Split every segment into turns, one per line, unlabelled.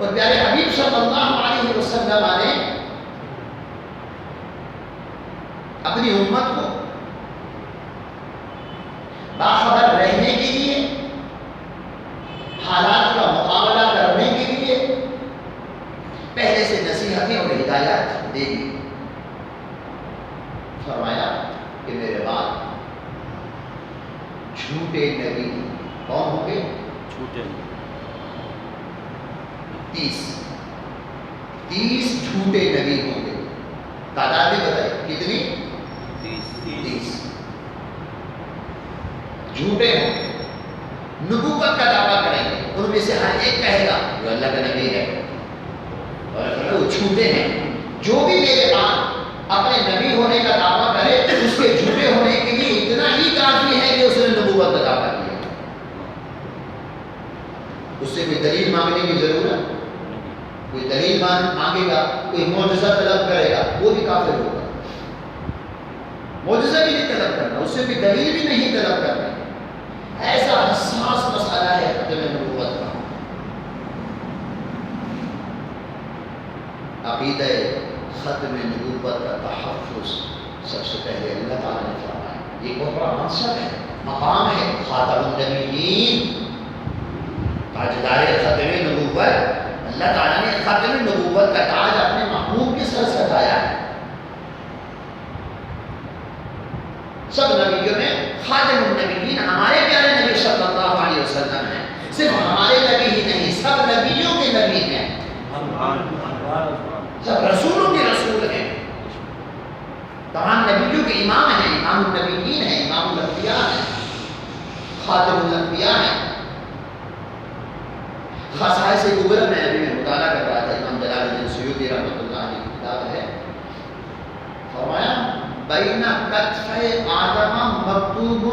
اور پیارے حبیب صلی اللہ علیہ وسلم نے اپنی امت کو باخبر رہنے کے لیے، حالات کا مقابلہ کرنے کے لیے پہلے سے نصیحتیں اور ہدایات دے دی. فرمایا کہ میرے بعد جھوٹے نبی کون ہوں گے؟
جھوٹے
30 جھوٹے نبی ہوں گے. تعداد بھی بتائیے کتنی؟ 30 جھوٹے ہوں، نبوت کا دعویٰ کریں گے. ان میں سے ہر ایک کہے گا جو اللہ کا نبی ہے، اور وہ جھوٹے ہیں. جو بھی میرے بعد اپنے نبی ہونے کا دعویٰ کرے اس کے جھوٹے ہونے کے لیے اتنا ہی کافی ہے کہ اس نے نبوت کا دعویٰ کیا. اس سے کوئی دلیل مانگنے کی ضرورت، کوئی دلیل مانگے گا، کوئی معجزہ طلب کرے گا، وہ بھی کافر ہوگا. معجزہ بھی نہیں طلب کرنا، اس سے بھی دلیل بھی نہیں طلب کرنا. ایسا حساس مسئلہ ہے ختم نبوت کا. عقیدہ ختم نبوت کا تحفظ سب سے پہلے اللہ تعالیٰ نے فرمایا. یہ بہت بڑا منصب ہے، مقام ہے. خاتم النبیین، تاجدار ختم نبوت. اللہ تعالیٰ نے ختم نبوت کا تاج اپنے محبوب کے سر سجایا ہے. سب نبیوں میں خاتم النبیین ہمارے پیارے نبی صلی اللہ علیہ وسلم ہیں. صرف ہمارے نبی ہی نہیں، سب نبیوں کے نبی ہیں، سب رسولوں کے رسول ہیں. تمام نبیوں کے امام ہیں، امام النبیین ہیں، امام الانبیاء ہیں، خاتم الانبیاء ہیں. خصائص کبریٰ میں ابھی میں مطالعہ کر رہا تھا، امام جلال الدین سیوطی رحمۃ اللہ علیہ کی کتاب ہے. فرمایا بین کتفی آدم مکتوب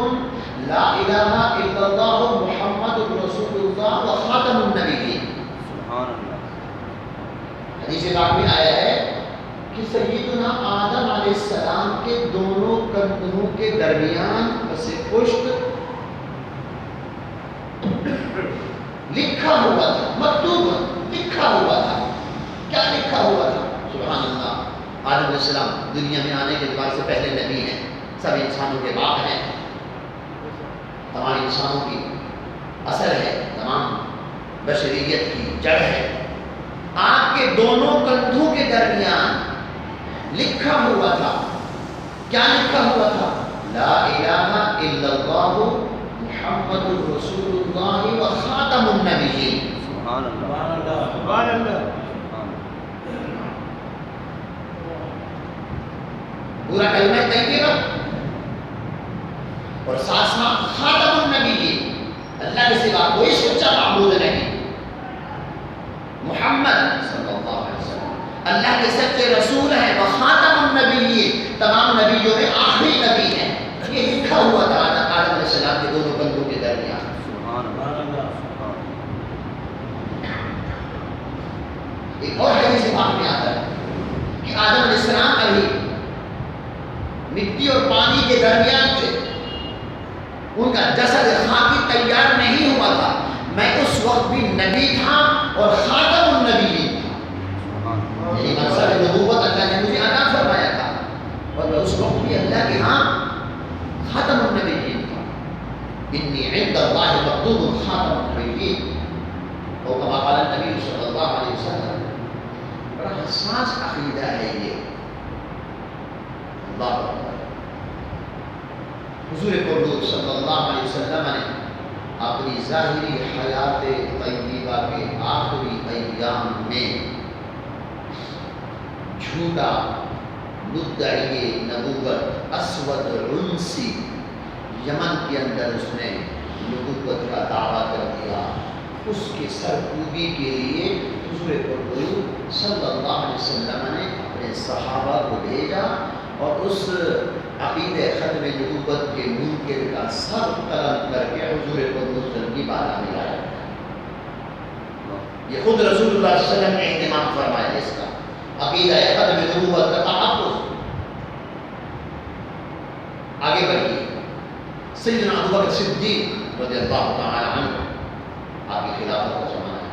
لا الہ الا اللہ محمد رسول اللہ و خاتم النبیین.
سبحان اللہ.
حدیث پاک میں آیا ہے کہ سیدنا آدم علیہ السلام کے دونوں کندھوں کے درمیان پس پشت لکھا ہوا تھا، مکتوب لکھا ہوا تھا. کیا لکھا ہوا تھا؟ سبحان اللہ. آدم علیہ السلام دنیا میں آنے کے اعتبار سے پہلے نبی ہیں، سب انسانوں کے باپ ہیں، تمام انسانوں کی اثر ہے، تمام بشریت کی جڑ ہے. آپ کے دونوں کندھوں کے درمیان لکھا ہوا تھا. کیا لکھا ہوا تھا؟ لا الہ الا اللہ محمد رسول اللہ و خاتم النبیین.
سبحان اللہ. سبحان اللہ.
پورا کلمہ طیبہ اور ساتھ ساتھ خاتم النبیین، اللہ کے سوا کوئی سچا معبود نہیں. محمد صلی اللہ علیہ وسلم اللہ کے سچے رسول ہیں. وہ خاتم النبیین، تمام نبیوں میں آخری نبی ہیں. یہ لکھا ہوا تھا آدم علیہ السلام کے دونوں کندھوں کے درمیان.
سبحان اللہ.
ایک اور حدیث پاک میں آتا ہے کہ آدم علیہ السلام ابھی مٹی اور پانی کے درمیان تھے، ان کا جسد خاکی تیار نہیں ہوا تھا. میں اس وقت بھی نبی تھا اور خاتم النبیین تھا. یعنی منصب نبوت اللہ نے مجھے عطا فرمایا تھا اور میں اس وقت بھی اللہ کے ہاں خاتم النبیین تھا. انی عند اللہ مکتوب خاتم النبیین. اور کما قال النبی صلی اللہ علیہ وسلم. بڑا حساس عقیدہ ہے یہ. اللہ اکبر. حضور قدوس صلی اللہ علیہ وسلم نے اپنی ظاہری حیات طیبہ کے آخری ایام میں جھوٹا مدعی نبوت اسود عنسی یمن کے اندر اس نے نبوت کا دعویٰ کر دیا. اس کی سرکوبی کے لیے حضور قدوس صلی اللہ علیہ وسلم نے اپنے صحابہ کو بھیجا اور اس عقیدہ ختم نبوت کے منکر کا سر قلم کر کے حضور قدوس کی بارگاہ میں لایا. یہ خود رسول اللہ صلی اللہ علیہ وسلم نے اہتمام فرمایا اس کا عقیدہ ختم نبوت کا تحفظ. آگے بڑھیے. سیدنا ابوبکر صدیق رضی اللہ تعالی عنہ، آپ کی خلافت کا زمانہ ہے.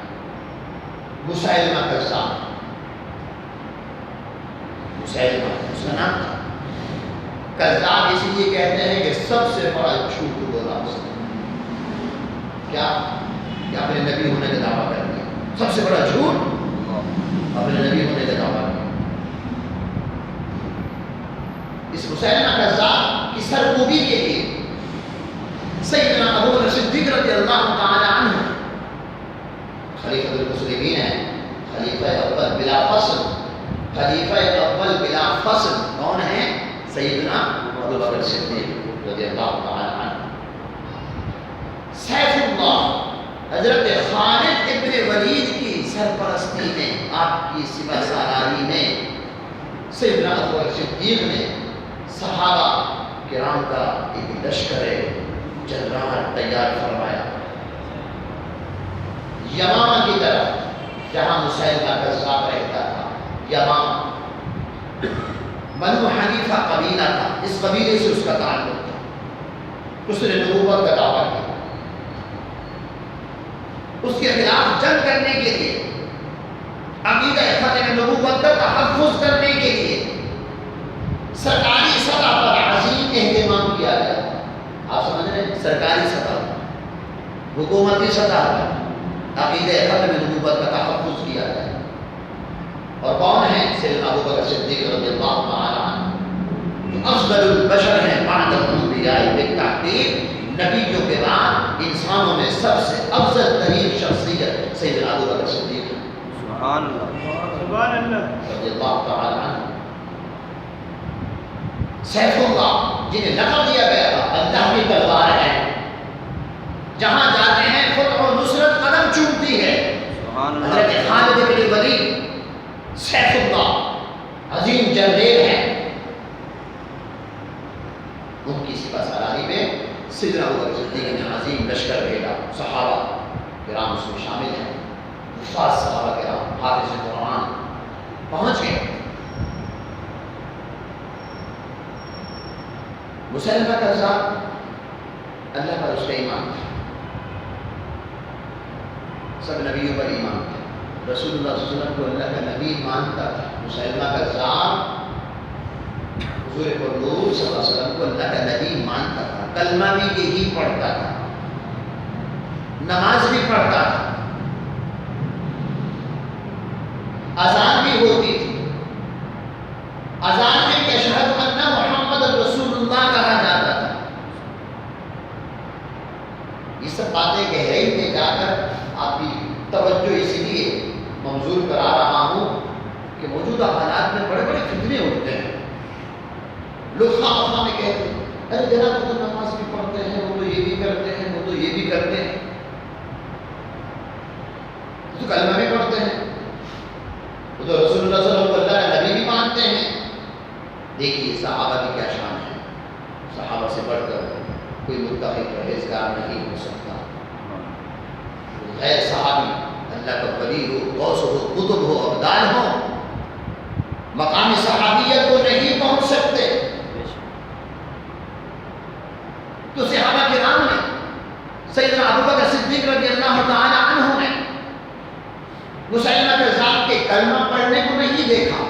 مسیلمہ کذاب، مسیلمہ اس کا نام تھا۔ کذاب اس لیے کہتے ہیں کہ سب سے بڑا جھوٹ بولا اس نے۔ کیا کہ اپنے نبی ہونے کا دعویٰ کر دیا، سب سے بڑا جھوٹ اپنے نبی ہونے کا دعویٰ کیا۔ اس مسیلمہ کذاب کی سرکوبی کے لیے سیدنا ابو بکر صدیق رضی اللہ تعالی عنہ خلیفۃ المسلمین ہیں، خلیفہ اول بلا فصل، خلیفہ اول بلا فصل کون ہیں؟ سیدنا ابو بکر صدیق رضی اللہ تعالی عنہ۔ سیف اللہ حضرت خالد ابن ولید کی سرپرستی میں، آپ کی سپہ سالاری میں سیدنا ابو بکر صدیق نے صحابہ کرام کا ایک لشکر جنرال تیار فرمایا یمامہ کی طرف، جہاں مسیلمہ کذاب رہتا تھا۔ یمامہ بنو حنیفہ قبیلہ تھا، اس قبیلے سے اس کا تعلق تھا۔ اس نے نبوت کا دعویٰ کیا، اس کے خلاف جنگ کرنے کے لیے، عقیدہ ختم نبوت کا تحفظ کرنے کے لیے سرکاری سطح پر عظیم اہتمام کیا گیا۔ آپ سمجھ رہے ہیں؟ سرکاری سطح پر، حکومتی سطح پر عقیدہ ختم نبوت کا تحفظ کیا گیا۔ اور کون ہیں؟ سیدنا ابو بکر صدیق رضی اللہ تعالی عنہ، جو افضل البشر ہیں بعد الانبیاء بالتحقیق، نبیوں کے بعد انسانوں میں سب سے افضل ترین شخصیت سیدنا ابو بکر صدیق
سبحان اللہ،
سبحان اللہ،
رضی اللہ تعالی عنہ۔ سیف اللہ جنہیں لقب دیا گیا تھا اللہ کی تلوار ہے، جہاں جاتے ہیں فتح و نصرت قدم چومتی ہے۔
سبحان اللہ،
حضرت خالد بن ولید سیف اللہ عظیم جرنیل ہیں، ان کی سپہ سالاری میں سیدنا ابو بکر صدیق نے عظیم لشکر بھیجا۔ صحابہ کرام اس میں شامل ہیں، حفاظ صحابہ کرام، حافظ قرآن پہنچ گئے۔ مسیلمہ کذاب اللہ پر اس کا ایمان تھا، سب نبیوں پر ایمان تھا، رسول اللہ صلی اللہ علیہ وسلم کو اللہ کا نبی مانتا تھا۔ مسیلمہ کذاب حضور پرلوح صلی اللہ علیہ وسلم کو اللہ کا نبی مانتا تھا، کلمہ بھی یہی پڑھتا تھا، نماز بھی پڑھتا تھا، اذان بھی ہوتی تھی، اذان میں کہ اشہد ان محمد رسول اللہ کہا جاتا تھا۔ یہ سب باتیں گہرائی میں جا کر آپ کی توجہ اس لیے منظور کرا رہا ہوں کہ موجودہ حالات میں بڑے بڑے فتنے اٹھتے ہیں۔ لوگ خواہ خواہ میں کہتے ہیں ارے جناب وہ تو نماز بھی پڑھتے ہیں، وہ تو یہ بھی کرتے ہیں، وہ تو یہ بھی کرتے ہیں، وہ تو کلمہ بھی پڑھتے ہیں، وہ تو رسول اللہ صلی اللہ علیہ وسلم کو اللہ کا نبی بھی مانتے ہیں۔ دیکھیے صحابہ کی کیا شان ہے، صحابہ سے بڑھ کر کوئی متقی پرہیزگار نہیں ہو سکتا۔ غیر صحابی اللہ کا ولی ہو، غوث ہو، قطب ہو، ابدال ہو، مقام صحابیت کو نہیں پہنچ سکتے۔ تو صحابہ کرام نے، سیدنا ابو بکر صدیق رضی اللہ تعالی عنہ نے مسیلمہ کذاب کے کلمہ پڑھنے کو نہیں دیکھا،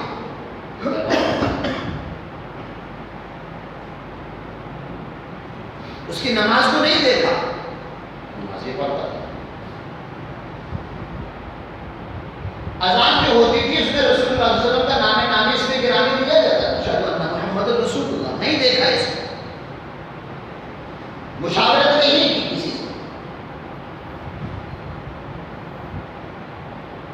اس کی نماز کو نہیں دیکھا، نماز ہی پڑھتا تھا۔ اذان جو ہوتی تھی اس میں رسول اللہ صلی اللہ علیہ وسلم کا نام نامی اس میں گرامی دیا جاتا ہے، اشہد ان محمد رسول اللہ، نہیں دیکھا اس کو، مشاورت نہیں کی کسی سے۔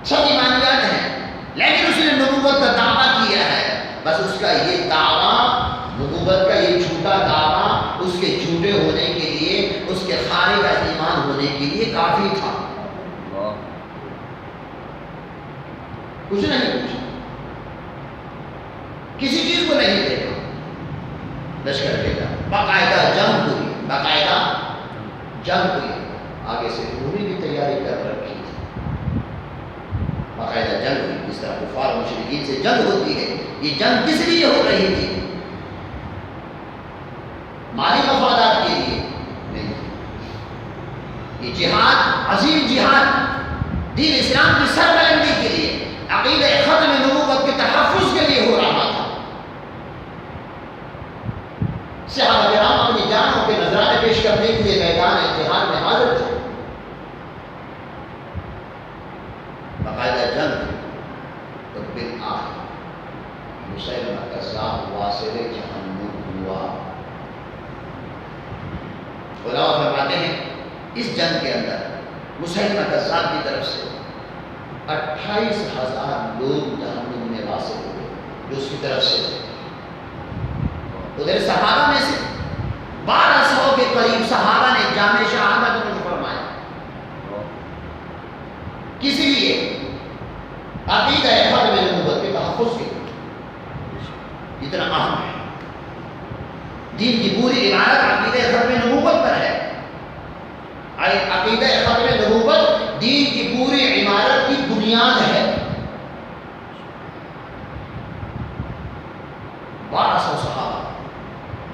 سب ایمانیات ہیں، لیکن اس نے نبوت کا دعویٰ کیا ہے، بس اس کا یہ دعویٰ، نبوت کا یہ جھوٹا دعویٰ اس کے جھوٹے ہونے کے لیے، اس کے خارج از ایمان ہونے کے لیے کافی تھا۔ کچھ نہیں پوچھا، کسی چیز کو نہیں دیکھا، لشکر بھیجا، باقاعدہ جنگ ہوئی، باقاعدہ جنگ ہوئی، آگے سے پوری بھی تیاری کر رکھی تھی، باقاعدہ جنگ ہوئی۔ جس طرح کفار مشرکین سے جنگ ہوتی ہے، یہ جنگ کس لیے ہو رہی تھی؟ مالی مفادات کے لیے نہیں، یہ جہاد، عظیم جہاد، دین اسلام کی سربلندی کرنے کے لیے میدان جہاد میں حاضر تھے. باقاعدہ جنگ. تو بالآخر مسیلمہ کذاب واصل جہنم ہوا. علماء فرماتے ہیں اس جنگ کے اندر مسیلمہ کذاب کی طرف سے 28,000 لوگ جہنم میں واصل ہوئے جو اس کی طرف سے تھے. ادھر صحابہ میں سے 1200 کے قریب صحابہ نے جامع شہادت میں فرمایا. کسی لیے عقیدہ ختم نبوت کے تحفظ کے لیے اتنا اہم ہے. دین کی پوری عمارت عقیدہ ختم نبوت پر ہے. عقیدہ ختم نبوت دین کی پوری عمارت کی بنیاد ہے. 1200 صحابہ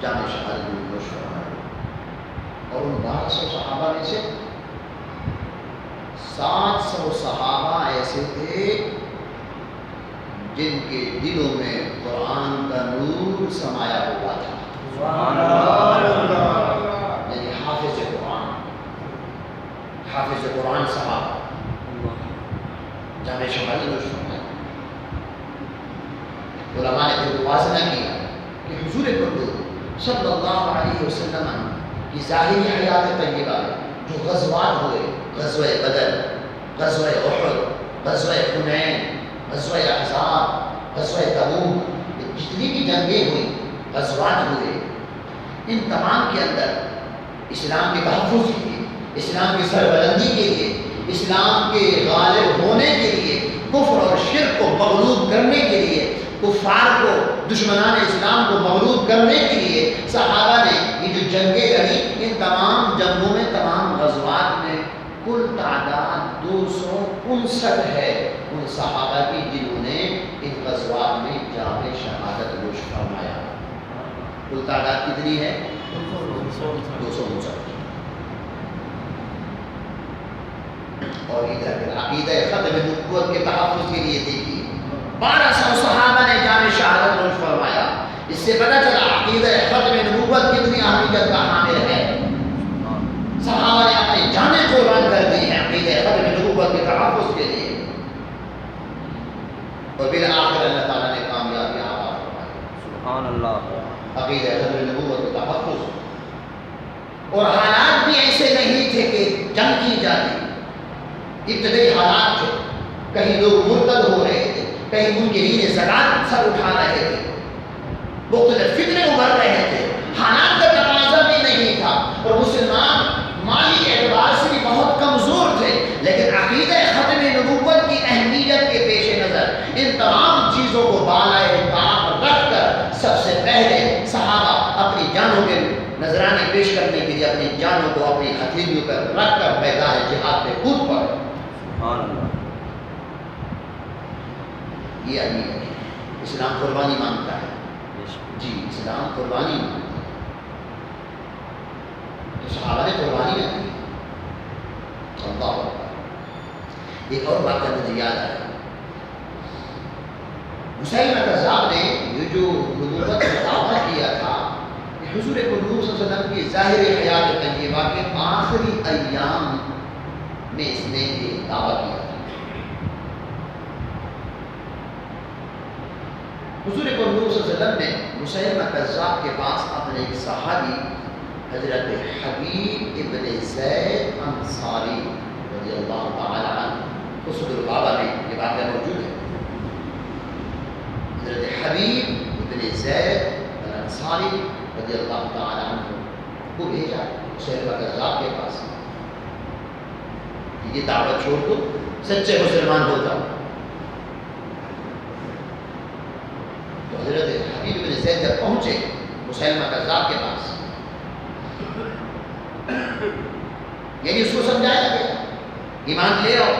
جامع شہادت میں نوش فرمائے اور ان 1200 صحابہ میں سے 700 صحابہ ایسے تھے جن کے دلوں میں قرآن کا نور سمایا ہوا تھا. یعنی حافظ قرآن صحابہ جامع شہادت نوش فرمائے. علماء نے پھر موازنہ کیا کہ حضور قدوس صلی اللہ علیہ وسلم کی ظاہری حیات طیبہ میں جو غزوات ہوئے، غزوہ بدر، غزوہ احد، غزوہ حنین، غزوہ احزاب، غزوہ تبوک، جتنی بھی جنگیں ہوئی، غزوات ہوئے، ان تمام کے اندر اسلام کے تحفظ کے لیے، اسلام کی سربلندی کے لیے، اسلام کے غالب ہونے کے لیے، کفر اور شرک کو مغلوب کرنے کے لیے، کفار کو، دشمنان اسلام کو مغلوب کرنے کے لیے صحابہ نے یہ جو جنگیں لڑی، ان تمام جنگوں میں، تمام غزوات میں کل تعداد 259 ہے ان صحابہ کی جنہوں نے ان غزوات میں جامع شہادت نوش فرمایا. کل تعداد کتنی ہے؟ 259. اور ادھر عقیدہ ختم نبوت کے تحفظ کے لیے دیکھیے 1200 صحابہ نے جامع شہادت نوش فرمایا. اس سے پتہ چلا عقیدہ ختم نبوت کتنی اہمیت کا حامل ہے. صحابہ نے اپنی جانیں قربان کر دی ہیں عقیدہ ختم نبوت کے تحفظ کے لیے. اور بالآخر اللہ تعالیٰ نے کامیابی عطا فرمائی.
سبحان اللہ.
عقیدہ ختم نبوت کے تحفظ. اور حالات بھی ایسے نہیں تھے کہ جنگ کی جاتی. ابتدائی حالات تھے، کہیں لوگ مرتد ہو رہے تھے، کہیں منکرین زکات سر اٹھا رہے تھے، مختلف فتنے ابھر رہے تھے. حالات کا تقاضا بھی نہیں تھا اور مسلمان مالی اعتبار سے بھی بہت کمزور تھے. لیکن عقیدہ ختم نبوت کی اہمیت کے پیش نظر ان تمام چیزوں کو بالائے طاق رکھ کر سب سے پہلے صحابہ اپنی جانوں کے نذرانے پیش کرنے کے لیے اپنی جانوں کو اپنی ہتھیلیوں پر رکھ کر میدان جہاد میں کود پڑے.
سبحان اللہ.
یہ اہمیت ہے. اسلام قربانی مانگتا ہے. جی اسلام قربانی مانگتا ہے. تو صحابہ نے قربانی نہ کی. اللہ اکبر. ایک اور بات کا مجھے یاد آیا. مسیلمہ کذاب نے یہ جو نبوت کا دعویٰ کیا تھا کہ حضور قدوس صلی اللہ علیہ وسلم کی ظاہری حیات طیبہ کے آخری ایام میں اس نے یہ دعویٰ کیا تھا. حضور قدوس صلی اللہ علیہ وسلم نے مسیلمہ کذاب کے پاس اپنے ایک صحابی حضرت حبیب ابن زید انصاری رضی اللہ تعالی عنہ کو صدر البابا میں یہ واقعہ موجود ہے. حضرت حبیب ابن زید انصاری رضی اللہ تعالی عنہ کو بھیجا مسیلمہ کذاب کے پاس. یہ دعوت چھوڑ دو، سچے مسلمان ہو جاؤ. تو حضرت حبیب بن زید جب پہنچے مسیلمہ کذاب کے پاس، یعنی اس کو سمجھایا گیا ایمان لے آؤ،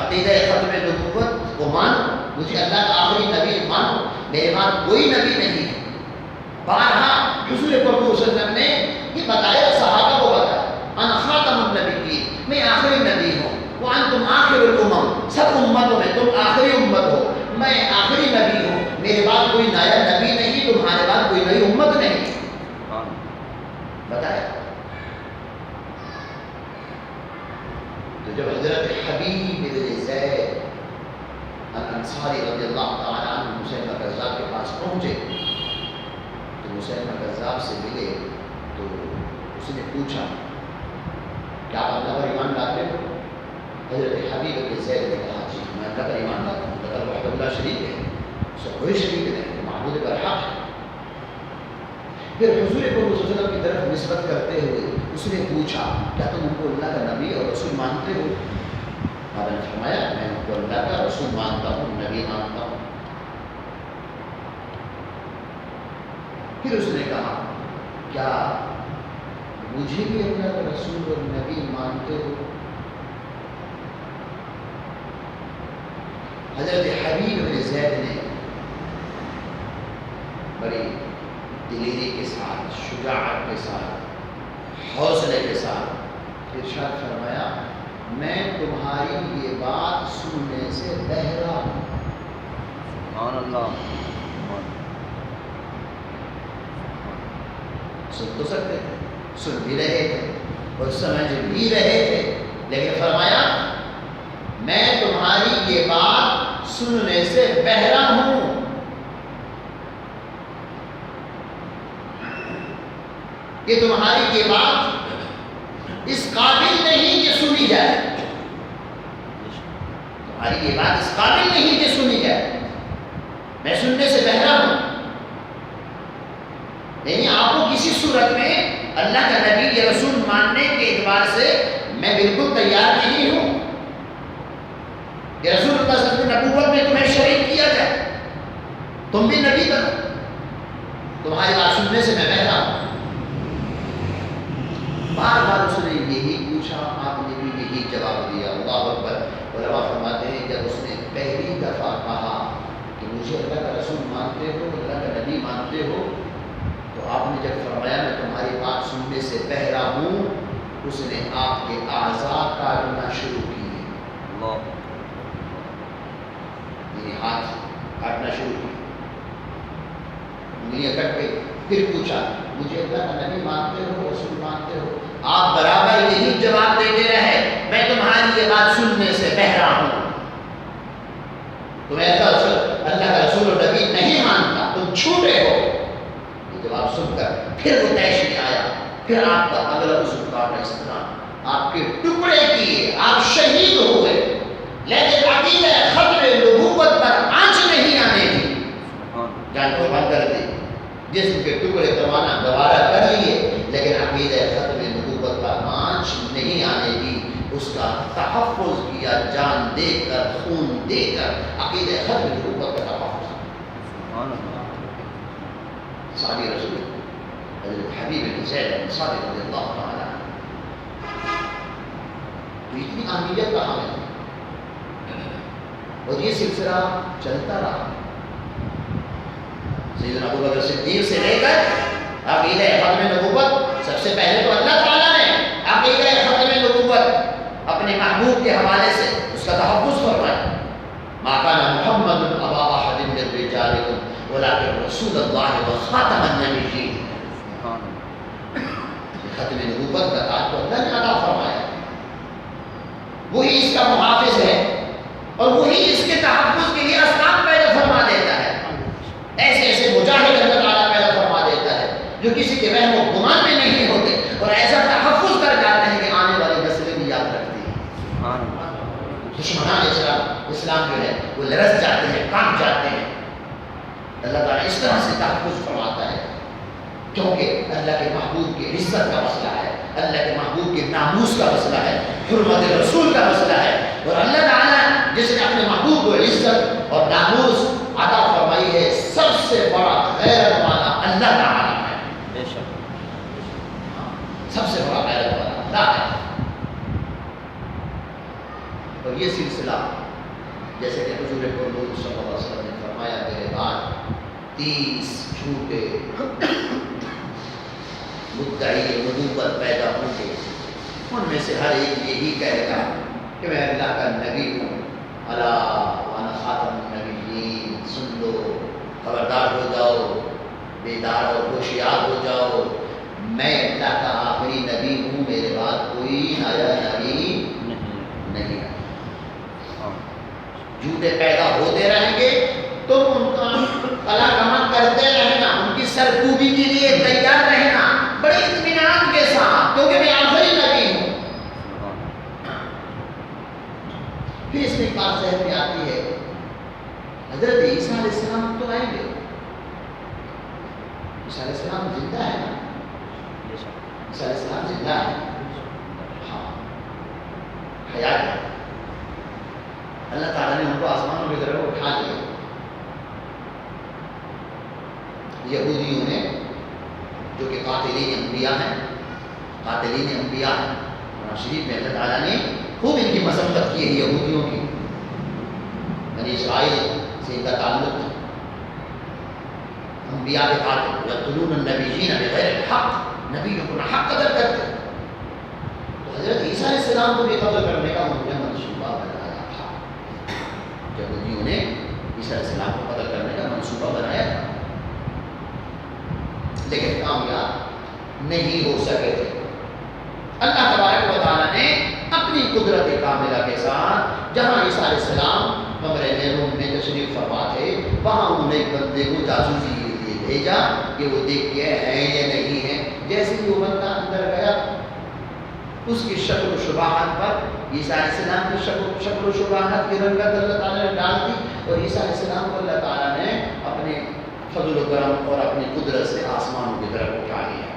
عقیدہ ختم نبوت کو مانو، مجھے اللہ کا آخری نبی مانو، میرے بعد کوئی نبی نہیں ہے. بارہا حضور قدوس صلی اللہ علیہ وسلم نے یہ بتایا، صحابہ کو بتایا انا خاتم النبیین، میں آخری نبی ہوں. وانتم آخر الامم، سب امتوں میں تم آخری امت ہو، میں آخری نبی ہوں، میرے بعد کوئی نیا نبی نہیں، تمہارے بعد کوئی نئی امت نہیں. بتایا جب حضرت حبیب بن زید الانصاری رضی اللہ تعالیٰ عنہ مسیلمہ کذاب کے پاس پہنچے تو مسیلمہ کذاب سے ملے تو اس نے پوچھا کیا آپ اللہ پر ایمان لاتے ہو؟ حضرت حبیب بن زید نے کہا جی میں اللہ پر ایمان لاتا ہوں، اللہ وحدہ اللہ شریک ہے، اس کا کوئی شریک نہیں، معبود برحق ہے۔ پھر حضور کو صلی اللہ علیہ وسلم کی طرف نسبت کرتے ہوئے اس نے پوچھا کیا تم ان کو اللہ کا نبی اور رسول مانتے ہو؟ آپ نے فرمایا میں ان کو اللہ کا رسول مانتا ہوں، نبی مانتا ہوں۔ پھر اس نے کہا کیا مجھے بھی اللہ کا رسول اور نبی مانتے ہو؟ حضرت حبیب بن زید نے بڑی دلیری کے ساتھ، شجاعت کے ساتھ، حوصلے کے ساتھ ارشاد فرمایا میں تمہاری یہ بات سننے سے بہرا ہوں۔
سبحان اللہ۔
سن تو سکتے تھے، سن بھی رہے تھے اور سمجھ بھی رہے تھے، لیکن فرمایا میں تمہاری یہ بات سننے سے بہرا ہوں۔ کہ تمہاری یہ بات اس قابل نہیں کہ سنی جائے، تمہاری یہ بات اس قابل نہیں کہ سنی جائے، میں سننے سے بہرا ہوں۔ یعنی آپ کو کسی صورت میں اللہ کا نبی یا رسول ماننے کے اعتبار سے میں بالکل تیار نہیں ہوں کہ رسول اللہ صلی اللہ علیہ وسلم نبوت میں تمہیں شریک کیا جائے، تم بھی نبی بنو، تمہاری بات سننے سے میں بہرا ہوں۔ بار بار اس نے یہی پوچھا، آپ نے بھی یہی جواب دیا۔ اللہ اکبر۔ علماء فرماتے ہیں جب اس نے پہلی دفعہ کہا کہ مجھے اللہ کا رسول مانتے ہو، اللہ کا نبی مانتے ہو، تو آپ نے جب فرمایا میں تمہاری بات سننے سے بہرا ہوں، اس نے آپ کے اعضاء کاٹنا شروع کیے، یعنی ہاتھ کاٹنا شروع کیے، انگلیاں کٹ گئی۔ پھر پوچھا مجھے اللہ کا نبی مانتے ہو، رسول مانتے ہو؟ آپ برابر یہی جواب دیتے رہے میں تمہاری یہ بات سننے سے بہرا ہوں، تمہیں اللہ کا رسول اور نبی نہیں مانتا، تم چھوٹے ہو۔ یہ جواب سن کر پھر وہ طیش میں آیا، پھر آپ کا اگلا ذوالفقار علیہ السلام آپ کے ٹکڑے کیے، آپ شہید ہوئے، لیکن عقیدہ ختم نبوت پر آنچ نہیں آنے دی، جان قربان کر دی، جسم کے ٹکڑے کروانا گوارا کر لیے، لیکن عقیدہ ختم نبوت پر آنچ نہیں آنے دی، اس کا تحفظ کیا، جان دے کر، خون دے کر عقیدہ ختم نبوت کا تحفظ۔ صحابی رسول حضرت حبیب بن زید الانصاری رضی اللہ تعالیٰ عنہ، تو اتنی اہمیت کہاں ہے، اور یہ سلسلہ چلتا رہا سیدنا ابو بکر صدیق سے لے کر عقیدہ ختم نبوت۔ سب سے پہلے تو اللہ تعالیٰ نے عقیدہ ختم نبوت اپنے محبوب کے حوالے سے اس کا تحفظ فرمایا، ما کان محمد ابا احد من رجالکم ولکن رسول اللہ وخاتم النبیین۔ ختم نبوت کا تاج تو اللہ نے عطا فرمایا، وہی اس کا محافظ ہے اور وہی اس کے تحفظ کے لیے اسباب پیدا فرما دیتا ہے، ایسے ایسے مجاہد اللہ تعالیٰ پیدا فرما دیتا ہے جو کسی کے وہم و گمان میں نہیں ہوتے اور ایسا تحفظ کر جاتے ہیں کہ آنے والی نسلیں بھی یاد رکھتی ہیں۔ دشمنان اسلام جو ہے وہ لرز جاتے ہیں، کانپ جاتے ہیں۔ اللہ تعالیٰ اس طرح سے تحفظ فرماتا ہے کیونکہ اللہ کے محبوب کی عزت کا مسئلہ ہے، اللہ کے محبوب کے ناموس کا مسئلہ ہے، حرمت رسول کا مسئلہ ہے، اور اللہ تعالیٰ جس نے اپنے محبوب کو عزت اور ناموس عطا فرمائی ہے، سب سے بڑا غیرت والا اللہ تعالیٰ ہے، بے شک سب سے بڑا غیرت والا اللہ ہے۔ اور یہ سلسلہ جیسے کہ حضور قربان صلی اللہ علیہ وسلم نے فرمایا میرے بعد 30 جھوٹے مدعی نبوت پیدا ہوں گے، ان میں سے ہر ایک یہی کہے گا کہ میں اللہ کا نبی ہوں، الا وانا خاتم النبیین، سن لو، خبردار ہو جاؤ، بیدار اور ہوشیار ہو جاؤ، میں اللہ کا آخری نبی ہوں، میرے بعد کوئی نیا نبی جھوٹے پیدا ہوتے رہیں گے، تم ان کا قلع کمن کرتے رہنا، ان کی سرکوبی کے لیے تیار رہنا بڑے اطمینان کے ساتھ، کیونکہ میں آخری نبی ہوں۔ پھر اس میں ایک بات ذہن میں آتی ہے، حضرت عیسیٰ علیہ السلام تو آئیں گے، عیسیٰ علیہ السلام زندہ ہے نا، عیسیٰ علیہ السلام زندہ ہے، ہاں حیات ہے، اللہ تعالیٰ نے ان کو آسمانوں کی طرف اٹھا دیا۔ یہودیوں نے جو کہ قاتلین انبیاء ہیں، قاتلین انبیاء ہیں، قرآن شریف میں اللہ تعالیٰ نے خوب ان کی مذمت کی ہے، یہودیوں کی، بنی اسرائیل سے ان کا تعلق ہے، انبیاء کے قاتل، یقتلون النبیین بغیر الحق، نبیوں کو ناحق قتل کرتے۔ تو حضرت عیسیٰ علیہ السلام کو بھی قتل کرنے کا انہوں نے منصوبہ بنایا تھا، یہودیوں نے عیسیٰ علیہ السلام کو قتل کرنے کا منصوبہ بنایا تھا، لیکن کامیاب نہیں ہو سکے تھے۔ اللہ تبارک و تعالیٰ نے اپنی قدرت کاملہ کے ساتھ جہاں عیسیٰ علیہ السلام کمرے محروم میں تشریف فرما تھے، وہاں انہوں نے ایک بندے کو جاسوسی کے لیے بھیجا کہ وہ دیکھ کے ہے یا نہیں ہے۔ جیسے ہی وہ بندہ اندر گیا، اس کی شکل و شباہت پر عیسیٰ علیہ السلام کی شکل و شباہت کی رنگت اللہ تعالیٰ نے ڈال دی، اور عیسیٰ علیہ السلام کو اللہ تعالیٰ نے اپنے فضل و کرم اور اپنی قدرت سے آسمانوں کی طرف اٹھا لیا۔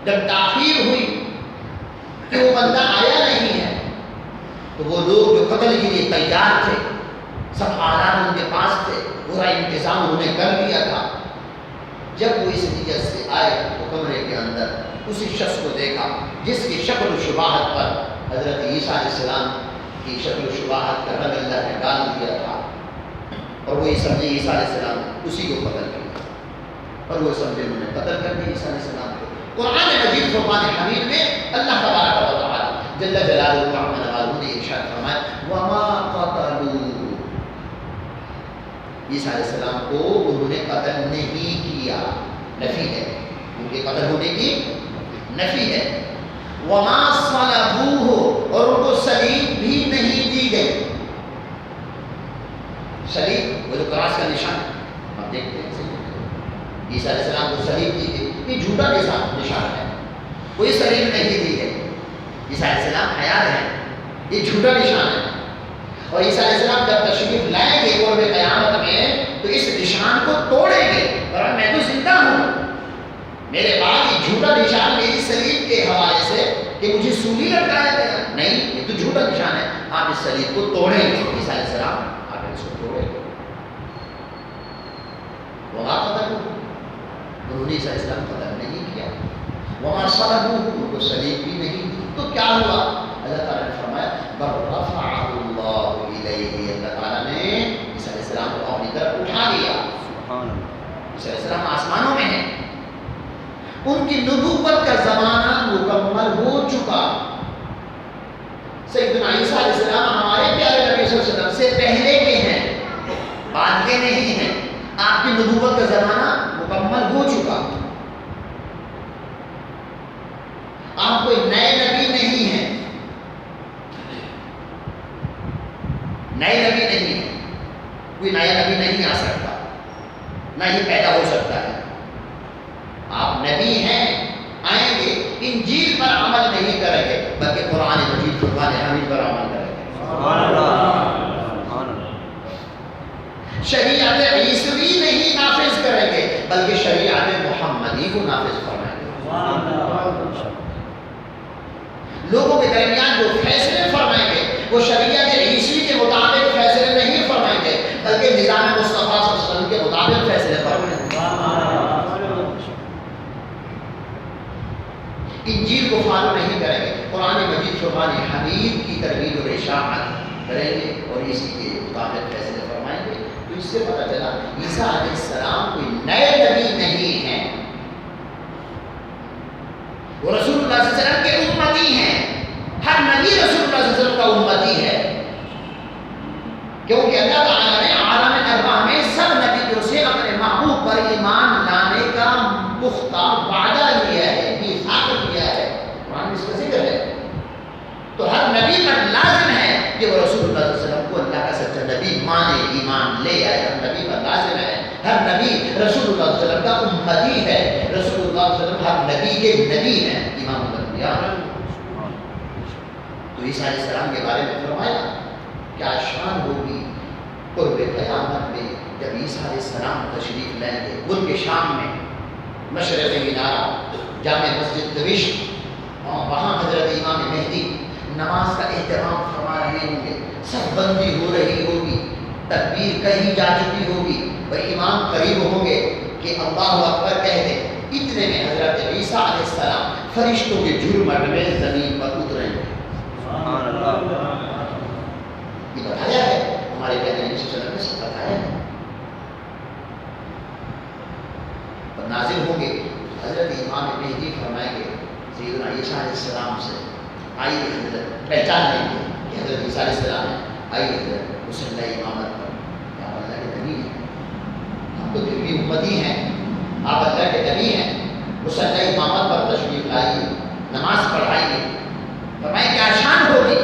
جب تاخیر ہوئی کہ وہ بندہ آیا نہیں ہے، تو وہ لوگ جو قتل کے لیے تیار تھے، سب آلات ان کے پاس تھے، پورا انتظام انہوں نے کر لیا تھا۔ جب وہ اس نیت سے آئے تو کمرے کے اندر اسی شخص کو دیکھا جس کی شکل و شباہت پر حضرت عیسیٰ علیہ السلام کی شکل و شباہت کا رنگ اللہ نے ڈال دیا تھا، اور وہ یہ سمجھے عیسیٰ علیہ السلام نے اسی کو قتل کیا، اور وہ سمجھے انہوں نے قتل کر دیا عیسیٰ علیہ السلام کو۔ قرآن مجید فرقان حمید میں اللہ تبارک و تعالیٰ جل جلالہ نے ارشاد فرمایا وما قتلوا، عیسیٰ علیہ السلام کو انہوں نے قتل نہیں کیا، نفی ہے، ان کے قتل ہونے کی نفی ہے۔ وما صلبوہ، اور ان کو صلیب بھی نہیں دی گئی۔ صلیب وہ جو کراس کا نشان آپ دیکھتے ہیں، عیسیٰ علیہ السلام کو صلیب دی گئی، یہ جھوٹا نشان ہے، کوئی صلیب نہیں دی گئی۔ عیسیٰ علیہ السلام حیات ہے، یہ جھوٹا نشان ہے، اور عیسیٰ علیہ السلام جب تشریف لائیں گے قرب قیامت میں تو اس نشان کو توڑیں گے، اور میں تو زندہ ہوں، میرے بعد یہ جھوٹا نشان میری صلیب کے حوالے سے کہ مجھے سولی لٹکایا گیا، نہیں، یہ تو جھوٹا نشان ہے، آپ اس صلیب کو توڑیں گے۔ عیسیٰ علیہ السلام آپ اس کو توڑیں گے۔ وما قتلوہ، انہوں نے عیسیٰ علیہ السلام قتل نہیں کیا، وما صلبوہ، ان کو صلیب بھی نہیں دی۔ تو کیا ہوا؟ اللہ تعالیٰ نے فرمایا بل رفعہ اللہ الیہ، اللہ تعالیٰ نے عیسیٰ علیہ السلام کو اپنی طرف اٹھا لیا۔ عیسیٰ علیہ السلام آسمانوں میں ہیں، ان کی نبوت کا زمانہ مکمل ہو چکا۔ سیدنا عیسیٰ علیہ السلام ہمارے پیارے نبی صلی اللہ علیہ وسلم سے پہلے کے ہیں، بعد کے نہیں ہیں، آپ کی نبوت کا زمانہ مکمل ہو چکا، آپ کوئی نئے نبی نہیں ہیں، نئے نبی نہیں ہیں، کوئی نیا نبی نہیں آ سکتا، نہ ہی پیدا ہو سکتا ہے۔ آپ نبی ہیں، آئیں گے، انجیل پر عمل نہیں کریں گے بلکہ قرآن مجید فرقان حمید پر عمل کریں گے۔ شریعت عیسوی نہیں نافذ کریں گے بلکہ شریعت محمدی کو نافذ فرمائیں گے۔ لوگوں کے درمیان جو فیصلے فرمائیں گے وہ شریعت عیسوی کے مطابق فیصلے نہیں فرمائیں گے بلکہ نظام مصطفیٰ صلی اللہ علیہ وسلم کے مطابق فیصلے فرمائیں گے۔ انجیل کو فالو نہیں کریں گے، قرآن مجید فرقان حمید کی ترویج اور اشاعت کریں گے اور اسی کے مطابق فیصلے فرمائیں گے۔ تو اس سے پتہ چلا عیسیٰ علیہ السلام کوئی نئے نبی نہیں ہیں، وہ رسول اللہ صلی اللہ علیہ وسلم کے امتی ہیں، ہر نبی رسول اللہ صلی اللہ علیہ وسلم کا امتی ہے، کیونکہ اللہ تعالیٰ نے عالم ارواح میں سب نبیوں سے اپنے محبوب پر ایمان لانے کا پختہ وعدہ لیا ہے، میثاق لیا ہے، قرآن میں اس کا ذکر ہے۔ تو ہر نبی پر لازم ہے کہ وہ رسول اللہ صلی اللہ علیہ وسلم کو اللہ کا سچا نبی مانے، ایمان لے آئے. ہر نبی پر لازم ہے، ہر نبی رسول اللہ صلی اللہ علیہ وسلم کا امتی ہے. رسول اللہ صلی اللہ علیہ وسلم ہر نبی کے نبی ہیں، امام الانبیاء. تو عیسیٰ علیہ السلام کے بارے میں فرمایا کیا شان ہوگی قرب قیامت میں جب عیسیٰ علیہ السلام تشریف لائیں گے. ملک شام میں مشرق مینارہ جامع مسجد دمشق، وہاں حضرت امام مہدی نماز کا اہتمام فرما رہے ہوں گے. سب بندی ہو رہی ہوگی، تکبیر کہیں جا چکی ہوگی اور امام قریب ہوں گے کہ اللہ اکبر کہہ دیں. اتنے میں حضرت عیسیٰ علیہ السلام فرشتوں کے جھرمٹ میں زمین پر اتریں گے. یہ بتایا ہے ہمارے پیارے نبی صلی اللہ علیہ وسلم نے، سب بتایا ہے. اور نازل ہوں گے حضرت امام مہدی فرمائیں گے سیدنا عیسیٰ علیہ السلام سے آئیے حضرت، پہچان لیں گے کہ حضرت عیسیٰ علیہ السلام ہے. آئیے حضرت مصلی امامت پر، آپ اللہ کے نبی ہیں، ہم تو پھر بھی امتی ہیں، آپ اللہ کے نبی ہیں، مصلی امامت پر تشریف لائیے، نماز پڑھائیے. فرمائیں کیا شان ہوگی.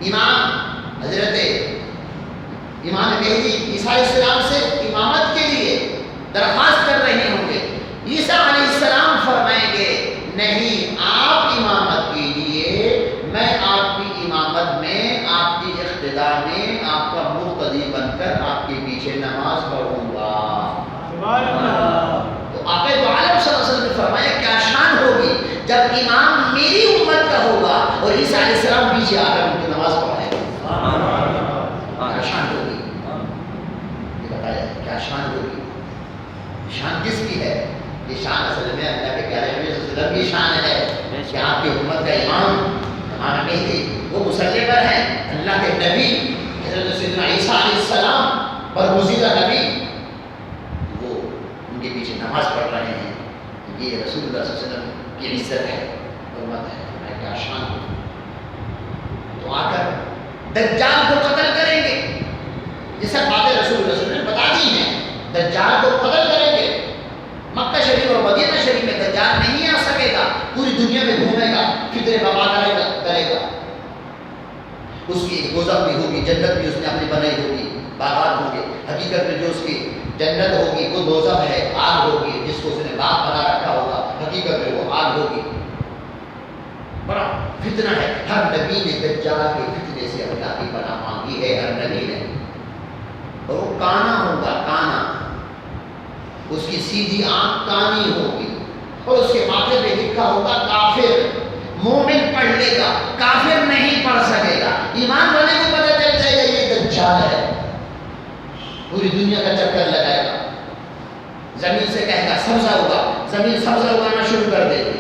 امام حضرت امام مہدی عیسیٰ علیہ السلام سے امامت کے لیے درخواست کر رہے ہوں گے. عیسیٰ علیہ السلام فرمائیں گے نہیں، آپ امامت کیجیے، میں آپ کی امامت میں، آپ کی اقتداء میں آپ کا مقتدی بن کر آپ کے پیچھے نماز پڑھوں گا. تو آقا دو عالم صلی اللہ علیہ وسلم نے فرمایا کیا شان ہوگی جب امام میری امت کا ہوگا اور عیسیٰ علیہ السلام پیچھے آ کر ان کی نماز پڑھائے گا. کیا شان ہوگی. یہ بتایا کیا شان ہوگی. شان کس کی ہے؟ یہ شان اصل میں اللہ کے پیارے نبی صلی اللہ علیہ وسلم کی شان ہے کہ آپ کی امت کا امام ہمارا مہدی وہ مصلی پر ہیں، اللہ کے نبی حضرت سیدنا عیسیٰ علیہ السلام برگزیدہ نبی، وہ ان کے پیچھے نماز پڑھ رہے ہیں. یہ رسول اللہ صلی اللہ علیہ وسلم کی عزت ہے، حرمت ہے، کیا شان ہے. تو آ کر دجال کو قتل کریں گے. یہ سب باتیں رسول اللہ صلی اللہ علیہ وسلم نے بتا دی ہیں. دجال کو قتل کریں گے. مکہ شریف اور مدینہ شریف میں دجال نہیں آ سکے گا، پوری دنیا میں گھومے گا، فتنے بابا کرے گا. اس کی ایک دوزخ بھی ہوگی، جنت بھی اس نے اپنی بنائی ہوگی، باغات ہوں گے. حقیقت میں جو اس کی جنت ہوگی وہ دوزخ ہے، آگ ہوگی جس کو اس نے باغ بنا رکھا ہوگا، حقیقت میں وہ آگ ہوگی. بڑا فتنہ ہے. ہر نبی نے دجال کے فتنے سے اپنا بھی پناہ مانگی ہے، ہر نبی نے. اور وہ کانا ہوگا، کانا، اس کی سیدھی آنکھ کانی ہوگی اور اس کے ماتھے پہ لکھا ہوگا کافر. مومن پڑھ لے گا، کافر نہیں پڑھ سکے گا. ایمان والے کو پتہ چل جائے گا یہ دجال ہے، پوری دنیا کا چکر لگائے گا. زمین سے کہے گا سبزہ ہوگا، زمین سبزہ اگانا شروع کر دے گی.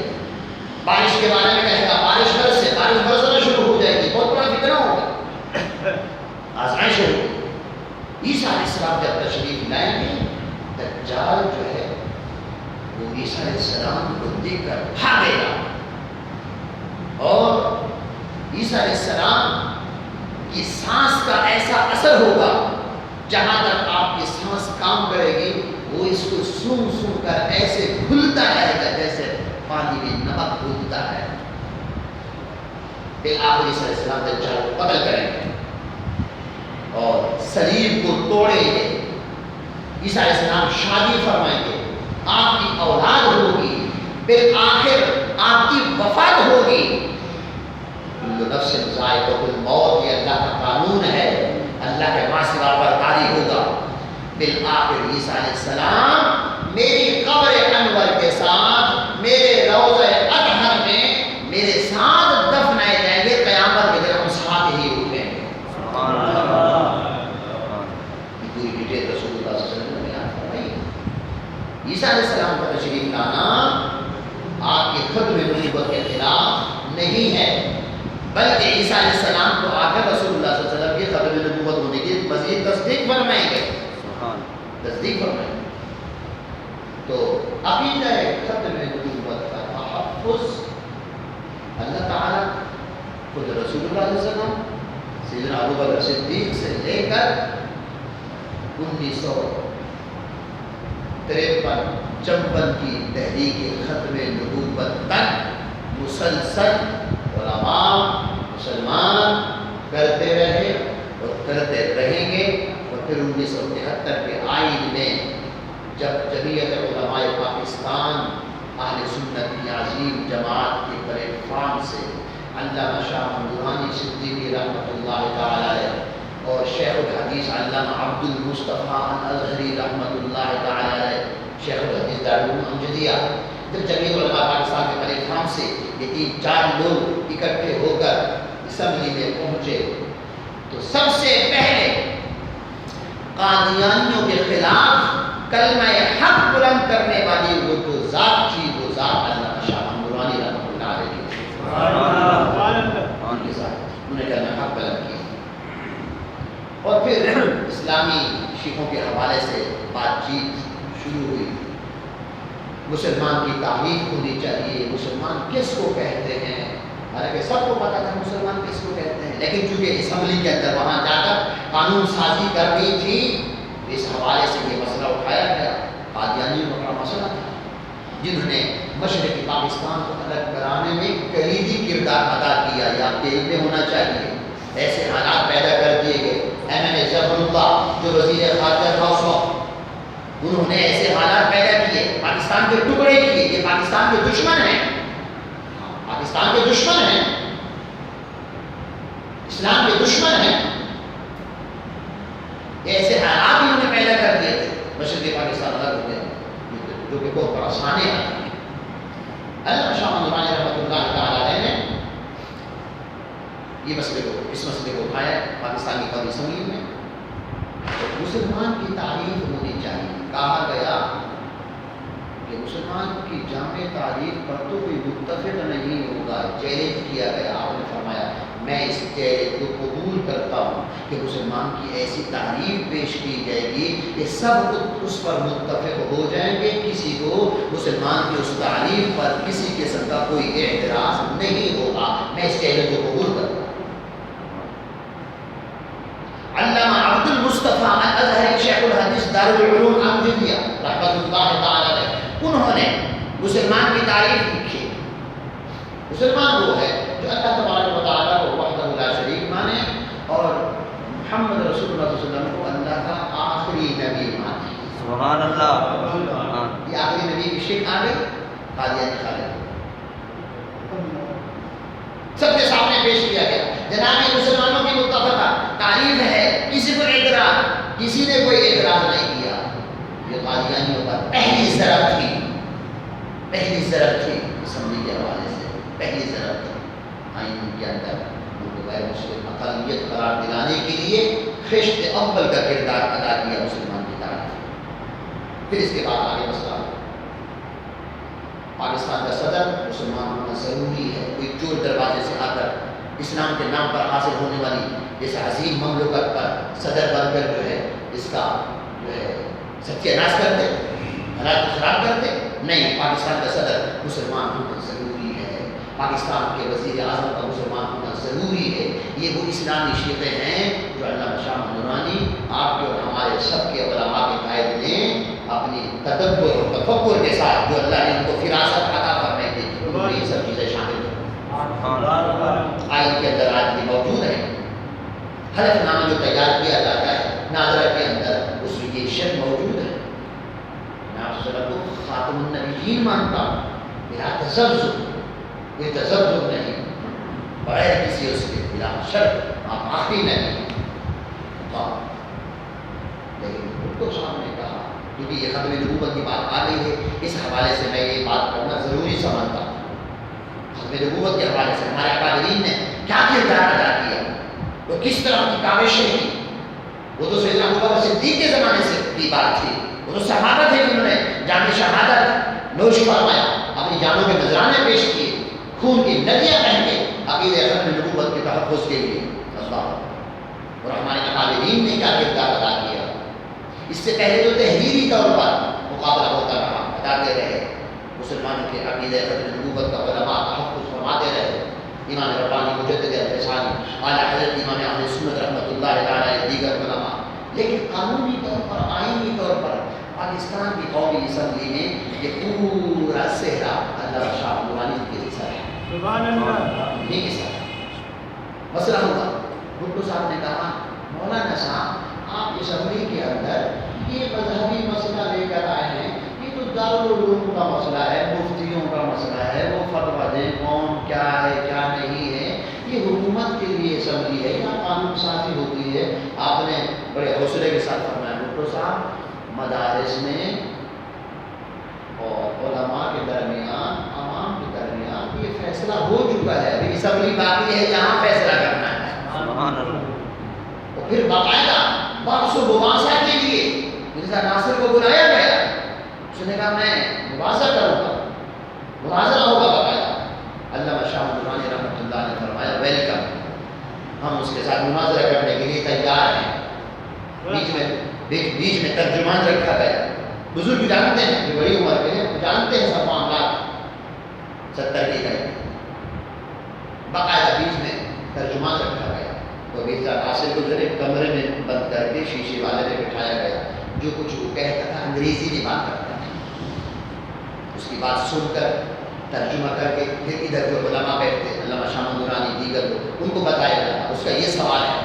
بارش کے بارے میں کہے گا بارش برسنا شروع ہو جائے گی. بہت بڑا فتنہ ہوگا، آزمائش ہوگی. عیسیٰ علیہ السلام جب تشریف لائیں گے، دجال جو ہے وہ عیسیٰ علیہ السلام کو دیکھ کر بھاگے گا اور عیسیٰ علیہ السلام کی سانس کا ایسا اثر ہوگا جہاں تک آپ کی سانس کام کرے گی وہ اس کو سون سون کر ایسے گھلتا رہے گا جیسے پانی میں نمک گھلتا ہے. پھر آپ عیسیٰ علیہ السلام دجال کو قتل کریں گے اور صلیب کو توڑیں گے. عیسیٰ علیہ السلام شادی فرمائیں گے، آپ کی اولاد ہوگی، بالآخر آپ کی وفات ہوگی. کل نفس ذائقۃ الموت، یہ اللہ کا قانون ہے، اللہ کے ماں سوا برداری ہوگا. بالآخر عیسیٰ علیہ السلام میری قبر انور کے ساتھ میرے روضہ اطہر میں میرے ساتھ دفنائے جائیں گے. قیامت کے دن ہم ساتھ ہی اٹھیں گے. پوری ڈیٹیل رسول اللہ صلی اللہ علیہ وسلم نے بیان فرمائی. عیسیٰ علیہ السلام کا تشریف لانا آپ کے ختم نبوت کے خلاف نہیں ہے، بلکہ عیسیٰ علیہ السلام کو آ کر رسول اللہ صلی اللہ علیہ وسلم کی ختم نبوت ہونے کی مزید تصدیق فرمائیں گے. تصدیق فرمائیں گے. تو عقیدہ ختم نبوت کا تحفظ اللہ تعالیٰ خود رسول اللہ صلی اللہ علیہ وسلم سیدنا ابو بکر صدیق سے لے کر 1953 کی تحریک ختم نبوت تک مسلسل علماء مسلمان کرتے رہے. 1973 کے آئین میں جب جمعیت علماء پاکستان اہل سنت کی عظیم جماعت کے پلیٹ فارم سے علامہ شاہ درانی صدیقی رحمۃ اللہ تعالی علیہ اور شیخ الحدیث علامہ عبد المصطفیٰ الازہری رحمۃ اللہ تعالی علیہ شیخ الحدیث دارالعلوم امجدیہ، جب جمعیت علماء پاکستان کے پلیٹ فارم سے یہ 3-4 لوگ اکٹھے ہو کر اسمبلی میں پہنچے تو سب سے پہلے قادیانیوں کے خلاف کلمہ حق بلند کرنے والی وہ جو ذات تھی، وہ ذات علامہ شاہ درانی رحمۃ اللہ علیہ کی ان کے ساتھ انہوں نے کلمہ حق بلند کیا، اور پھر اسلامی شیخوں کے حوالے سے بات چیت شروع ہوئی۔ مسلمان کی تعریف ہونی چاہیے، مسلمان کس کو کہتے ہیں، حالانکہ سب کو پتا تھا مسلمان کس کو کہتے ہیں، لیکن چونکہ اسمبلی کے اندر وہاں جا کر قانون سازی کرنی تھی، اس حوالے سے یہ مسئلہ اٹھایا گیا۔ قادیانیوں کا بڑا مسئلہ تھا، جنہوں نے مشرقی پاکستان کو الگ کرانے میں کلیدی کردار ادا کیا، یہ آپ کے علم میں ہونا چاہیے۔ ایسے حالات پیدا کر دیے گئے، ایم این ظفر اللہ جو وزیر خارجہ تھا اس وقت، انہوں نے ایسے حالات پیدا کیے، پاکستان کے ٹکڑے کیے۔ یہ پاکستان کے دشمن ہیں، پاکستان کے دشمن ہیں، اسلام کے دشمن ہیں، ایسے حالات انہوں نے پیدا کر دیے تھے۔ مشرقی پاکستان الگ ہو گیا، جو کہ بہت بڑا سانے آتا ہے۔ علامہ شاہ درانی رحمۃ اللہ تعالی علیہ نے یہ اس مسئلے کو اٹھایا پاکستان کی قومی اسمبلی میں۔ تو مسلمان کی تعریف ہونی چاہیے، کہا گیا کہ مسلمان کی جامع تعریف پر تو کوئی متفق نہیں ہوگا، چیلنج کیا گیا۔ آپ نے فرمایا میں اس چیلنج کو قبول کرتا ہوں کہ مسلمان کی ایسی تعریف پیش کی جائے گی کہ سب اس پر متفق ہو جائیں گے، کسی کو مسلمان کی اس تعریف پر کسی قسم کا کوئی اعتراض نہیں ہوگا، میں اس چیلنج کو قبول کرتا ہوں۔ علامہ عبد المصطفیٰ الازہری شیخ الحدیث دارالعلوم امجدیہ رحمۃ اللہ تعالی علیہ، انہوں نے مسلمان کی تعریف لکھی۔ مسلمان وہ ہے جو اللہ تبارک و تعالیٰ کو وحدہ لا شریک مانے اور محمد رسول اللہ صلی اللہ علیہ وسلم کو اللہ کا آخری نبی مانے۔
سبحان اللہ۔
یہ آخری نبی کی شک آ گئی، قادیانی خالد سب کے سامنے پیش کیا گیا۔ جناب یہ مسلمانوں کی متفقہ تعریف ہے، کسی کو اعتراض، کسی نے کوئی اعتراض نہیں کیا۔ یہ قادیانیوں پر پہلی ضرب تھی، پہلی ضرب تھی اسمبلی کے حوالے سے، پہلی ضرب تھی آئین کے اندر ان کو غیر مسلم اقلیت قرار دلانے کے لیے خشت اول کا کردار ادا کیا مسلمان کی تعریف۔ پھر اس کے بعد آگے مسئلہ پاکستان کا صدر مسلمان ہونا ضروری ہے۔ کوئی چور دروازے سے آ کر اسلام کے نام پر حاصل ہونے والی جیسے عظیم مملکت پر صدر بن کر جو ہے اس کا جو ہے ستیہ ناش کرتے، حالات کو خراب کرتے، نہیں، پاکستان کا صدر مسلمان ہونا ضروری ہے، پاکستان کے وزیر اعظم کا مسلمان ہونا ضروری ہے۔ یہ وہ اسلامی شیخیں ہیں جو علامہ شاہ درانی آپ کے اور ہمارے سب کے علماء کے قائد نے اپنی تدبر اور تفکر کے ساتھ جو اللہ نے ان کو فراست عطا فرمائی تھی، انہوں نے یہ سب چیزیں شامل کی۔ آئین کے اندر آج بھی موجود ہے، حلف نامہ جو تیار کیا جاتا ہے ناظرہ کے اندر، اس میں یہ شرط موجود ہے، میں آپ صلی اللہ علیہ وسلم کو خاتم النبیین مانتا ہوں، بلا تذبذب، کوئی تذبذب نہیں، بغیر کسی اس کے بلا شرط آپ آخری نبی ہیں۔ لیکن ان کو سامنے کہا، کیونکہ یہ ختم نبوت کی بات آ گئی ہے، اس حوالے سے میں یہ بات کرنا ضروری سمجھتا ہوں۔ ختم نبوت کے حوالے سے ہمارے اکابرین نے کیا کردار ادا کیا، وہ کس طرح کی کاوشیں کی، وہ تو سیدنا ابوبکر صدیق کے زمانے سے کی بات تھی، وہ تو صحابہ تھے جنہوں نے جام شہادت نوش فرمایا، اپنی جانوں کے نذرانے پیش کیے، خون کی ندیاں بہہ کے عقیدہ ختم نبوت کے تحفظ کے لیے اللہ، اور ہمارے اکابرین نے کیا کردار ادا کیا۔ اس سے پہلے جو تحریری طور پر مقابلہ ہوتا رہا، بتاتے رہے مسلمانوں کے عقیدہ ختم نبوت کا علماء تحفظ فرماتے رہے، امام ربانی مجدد الفسانی اعلیٰ حضرت امام اہل سنت رحمۃ اللہ تعالی دیگر علماء، لیکن قانونی طور پر آئینی طور پر پاکستان کی قومی اسمبلی میں یہ پورا صحرا علامہ شاہ درانی کے حصہ ہے،
سبحان اللہ،
یہ حصہ ہے۔ مسئلہ ہوا، بھٹو صاحب نے کہا مولانا صاحب آپ اسمبلی کے اندر یہ مذہبی مسئلہ لے کر آئے ہیں، یہ تو دارالعلوم کا مسئلہ ہے، مفتیوں کا مسئلہ ہے، وہ فتویٰ دیں کون کیا ہے کیا نہیں ہے، یہ حکومت کے لیے اسمبلی ہے، یہاں قانون سازی ہوتی ہے۔ آپ نے بڑے حوصلے کے ساتھ فرمایا ڈاکٹر صاحب، مدارس میں اور علماء کے درمیان، عوام کے درمیان یہ فیصلہ ہو چکا ہے، ابھی اسمبلی باقی ہے جہاں فیصلہ کرنا ہے۔
سبحان اللہ۔
اور پھر باقاعدہ بحث و مباحثہ کے لیے مرزا ناصر کو بلایا گیا، اس نے کہا میں مباحثہ کروں گا، مناظرہ ہوگا باقاعدہ۔ علامہ شاہ درانی رحمۃ اللہ نے فرمایا ویلکم، ہم اس کے ساتھ مناظرہ کرنے کے لیے تیار ہیں۔ بیچ میں ترجمان رکھا گیا، بزرگ جانتے ہیں، جو بڑی عمر کے ہیں جانتے ہیں سب معاملات، 70 کی گئے باقاعدہ بیچ میں ترجمان رکھا گیا۔ تو مرزا ناصر کو ذرا کمرے میں بند کر کے شیشے والے میں بٹھایا گیا، جو کچھ وہ کہتا تھا انگریزی میں بات کرتا تھا، اس کی بات سن کر ترجمہ کر کے پھر ادھر جو علماء بیٹھتے، علامہ شاہ درانی دیگر لوگ، ان کو بتایا گیا اس کا یہ سوال ہے،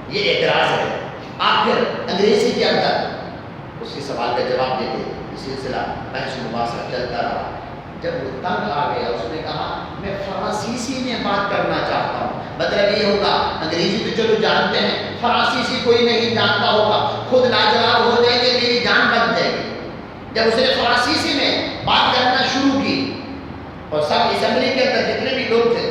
یہ اعتراض ہے، آپ پھر انگریزی کے اندر اس کے سوال کا جواب دیتے۔ یہ سلسلہ بحث و مباحثہ چلتا رہا۔ جب وہ تنگ آ گیا، اس نے کہا میں فرانسیسی میں بات کرنا چاہتا ہوں۔ مطلب یہ ہوگا انگریزی تو چلو جانتے ہیں، فرانسیسی کوئی نہیں جانتا ہوگا، خود لاجواب ہو جائے گی، میری جان بچ جائے گی۔ جب اس نے فرانسیسی میں بات کرنا شروع کی اور سب اسمبلی کے اندر جتنے بھی لوگ تھے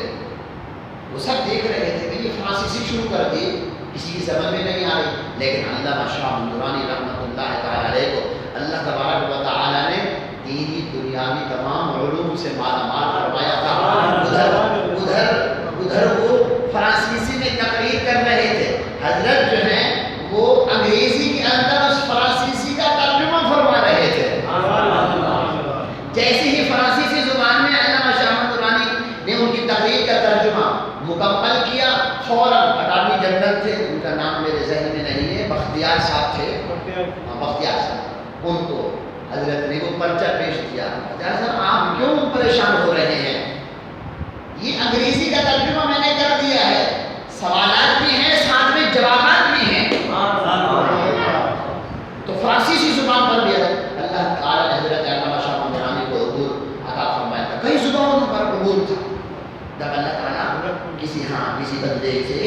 وہ سب دیکھ رہے تھے کہ یہ فرانسیسی شروع کر دی، کسی کی سمجھ میں نہیں آ رہی، لیکن علامہ شاہ درانی رحمۃ اللہ تعالی علیہ کو اللہ تبارک و تعالی نے دینی دنیاوی تمام علوم سے مالا مال فرمایا تھا۔ ادھر وہ فرانسیسی میں تقریر کر رہے تھے، حضرت جو ہیں وہ انگریزی کے اندر اس فرانسیسی کا ترجمہ فرما رہے تھے۔ جیسے ہی فرانسیسی زبان میں علامہ شاہ درانی نے ان کی تقریر کا ترجمہ مکمل کیا، فوراً اٹارنی جنرل تھے، ان کا نام میرے ذہن میں نہیں ہے، بختیار صاحب تھے، بختیار صاحب، ان کو حضرت نے وہ پرچہ پیش کیا، بختیار صاحب آپ کیوں پریشان ہو رہے ہیں، یہ انگریزی کا ترجمہ میں نے کر دیا ہے، سوالات بھی ہیں ساتھ میں جوابات بھی ہیں، تو فرانسیسی زبان پر بھی اللہ تعالیٰ نے حضرت علامہ شاہ درانی کو عبور عطا فرمایا تھا، کئی زبانوں پر عبور تھا۔ جب اللہ تعالیٰ کسی بندے سے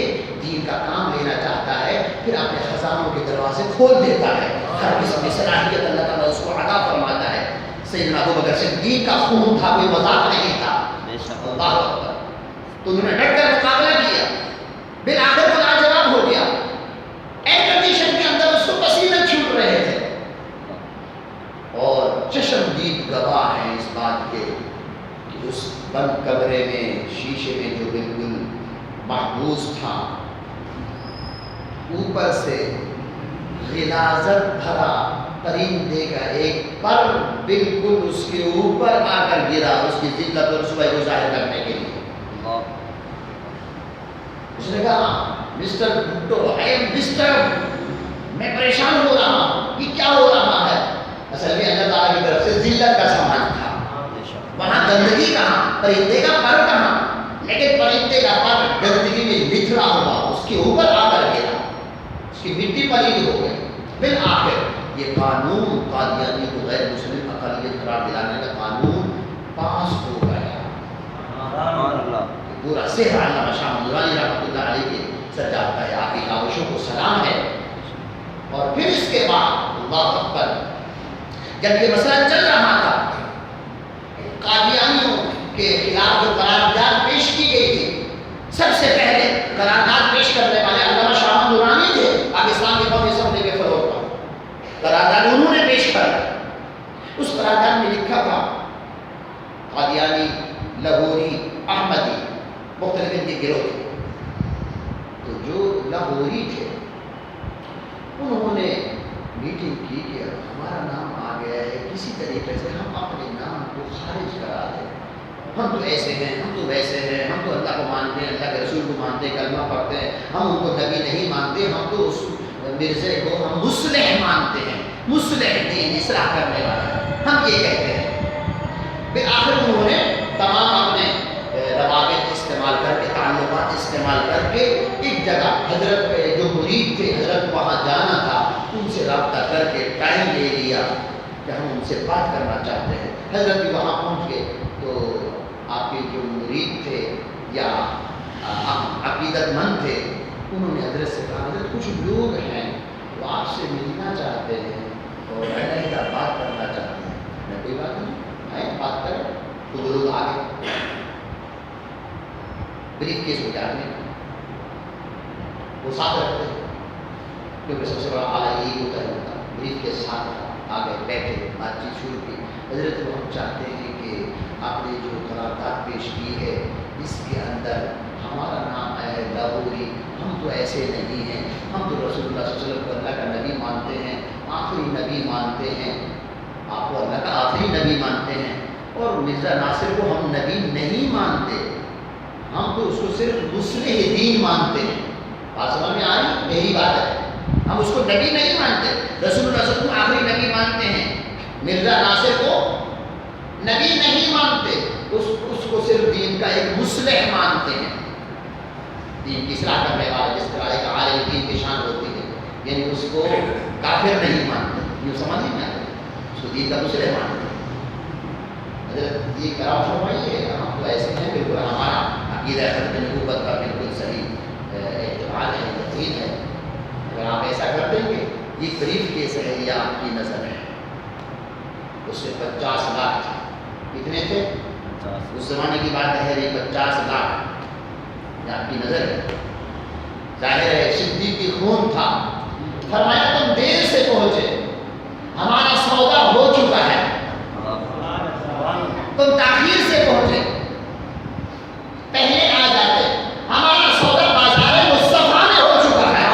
دین کا کام لینا چاہتا ہے پھر اپنے خزانوں کے دروازے کھول دیتا ہے، ہر قسم کی صلاحیت اللہ تعالیٰ اس کو عطا فرماتا ہے۔ سیدنا ابوبکر صدیق کا خون تھا، کوئی مذاق نہیں تھا، اللہ اکبر، تو انہوں نے ڈٹ کر مقابلہ کیا، بالآخر وہ لاجواب ہو گیا، ایئر کنڈیشن کے اندر اس کو پسینے چھوٹ رہے تھے، اور چشمدید گواہ ہیں اس بات کے کہ اس بند کمرے میں شیشے میں جو بالکل محبوس تھا، اوپر سے غلاظت بھرا پرندے کا ایک پر بالکل اس کے اوپر آ کر گرا، اس کی ذلت اور رسوائی کو ظاہر کرنے کے لیے۔ اس نے کہا mister Bhutto, I am disturbed, میں پریشان ہو رہا ہوں، یہ کیا ہو رہا ہے؟ اصل میں اللہ تعالیٰ کی طرف سے ذلت کا سامان تھا، وہاں گندگی کہاں، پرندے کا پر کہاں، لیکن پرندے کا پر گندگی میں بکھرا ہوا اس کے اوپر آ کر گرا، اس کی مٹی پلید ہو گئی۔ بالآخر یہ قانون قادیانی کو غیر مسلم اقلیت قرار دلانے کا قانون پاس ہو گیا۔ پورا سحر علامہ شاہ درانی رحمۃ اللہ علیہ کے سر جاتا ہے، آپ کی کاوشوں کو سلام ہے۔ اور پھر اس کے بعد اللہ اکبر، جب یہ مسئلہ چل رہا تھا، قادیانیوں کے خلاف جو قرارداد پیش کی گئی تھی، سب سے پہلے قرارداد پیش کرنے والے علامہ شاہ درانی تھے، پاکستان کی قومی اسمبلی کے فروغ پر قرارداد انہوں نے پیش کر، اس قرارداد میں لکھا تھا قادیانی، لاہوری، احمدی، مختلف ان کے گروہ تھے، تو جو لاہوری تھے انہوں نے میٹنگ کی کہ ہمارا نام آ گیا ہے، کسی طریقے سے ہم اپنے نام کو خارج کرا دیں، ہم تو ایسے ہیں، ہم تو ویسے ہیں، ہم تو اللہ کو مانتے ہیں، اللہ کے رسول کو مانتے ہیں، کلمہ پڑھتے ہیں، ہم ان کو نبی نہیں مانتے، ہم تو اس مرزے کو ہم مصلح مانتے ہیں، مصلح دین، اصلاح کرنے والا، ہم یہ کہتے ہیں۔ بالآخر انہوں نے تمام اپنے روابط استعمال کر کے، تعلقات الفاظ استعمال کر کے ایک جگہ حضرت جو مرید تھے حضرت وہاں جانا تھا ان سے رابطہ کر کے ٹائم لے لیا کہ ہم ان سے بات کرنا چاہتے ہیں. حضرت بھی وہاں پہنچ گئے تو آپ کے جو مرید تھے یا عقیدت مند تھے انہوں نے حضرت سے کہا حضرت کچھ لوگ ہیں وہ آپ سے ملنا چاہتے ہیں اور علیحدہ بات کرنا چاہتے ہیں. میں کوئی بات نہیں آئے بات کریں. تو وہ لوگ آگے بریف کیس ہو جانے وہ ساتھ رکھتے ہیں کیونکہ سب سے بڑا آلہ یہی ہوتا ہے. بریف کے ساتھ آگے بیٹھے بات چیت شروع کی. حضرت کو ہم چاہتے ہیں کہ آپ نے جو قرارداد پیش کی ہے اس کے اندر ہمارا نام آیا ہے لاہوری. ہم تو ایسے نہیں ہیں. ہم تو رسول اللہ صلی اللہ علیہ وسلم کو اللہ کا نبی مانتے ہیں آخری نبی مانتے ہیں. آپ کو اللہ کا آخری نبی مانتے ہیں اور مرزا ناصر کو ہم نبی نہیں مانتے. ہم تو اس کو صرف مصلح دین مانتے ہیں. بات سمجھ میں آ رہی یہی بات ہے. ہم اس کو نبی نہیں مانتے. رسول اللہ صلی اللہ علیہ وسلم کو آخری نبی مانتے ہیں. مرزا ناصر کو نبی نہیں مانتے. اس کو صرف دین کا ایک مصلح مانتے ہیں. دین کی اصلاح کرنے والا جس طرح ایک عالم دین کی شان ہوتی ہے یعنی اس کو کافر نہیں مانتے. یہ سمجھ نہیں آتا. اس کو دین کا مصلح مانتے ہیں. حضرت یہ کرام فرمائیے ہم تو ایسے ہیں بالکل ہمارا عقیدہ ختم نبوت کا بالکل صحیح اعتقاد ہے یقین ہے. اگر آپ ایسا کر دیں گے یہ بریف کیس ہے یہ آپ کی نظر ہے. اس سے 50 لاکھ تھے. کتنے تھے؟ اس زمانے کی بات ہے یہ 50 لاکھ یہ آپ کی نظر ہے. ظاہر ہے صدیقی خون تھا. فرمایا تم دیر سے پہنچے ہمارا سودا ہو چکا ہے. تم تاخیر سے پہنچے پہلے آ جاتے ہمارا سودا بازار مصطفیٰ میں ہو چکا ہے.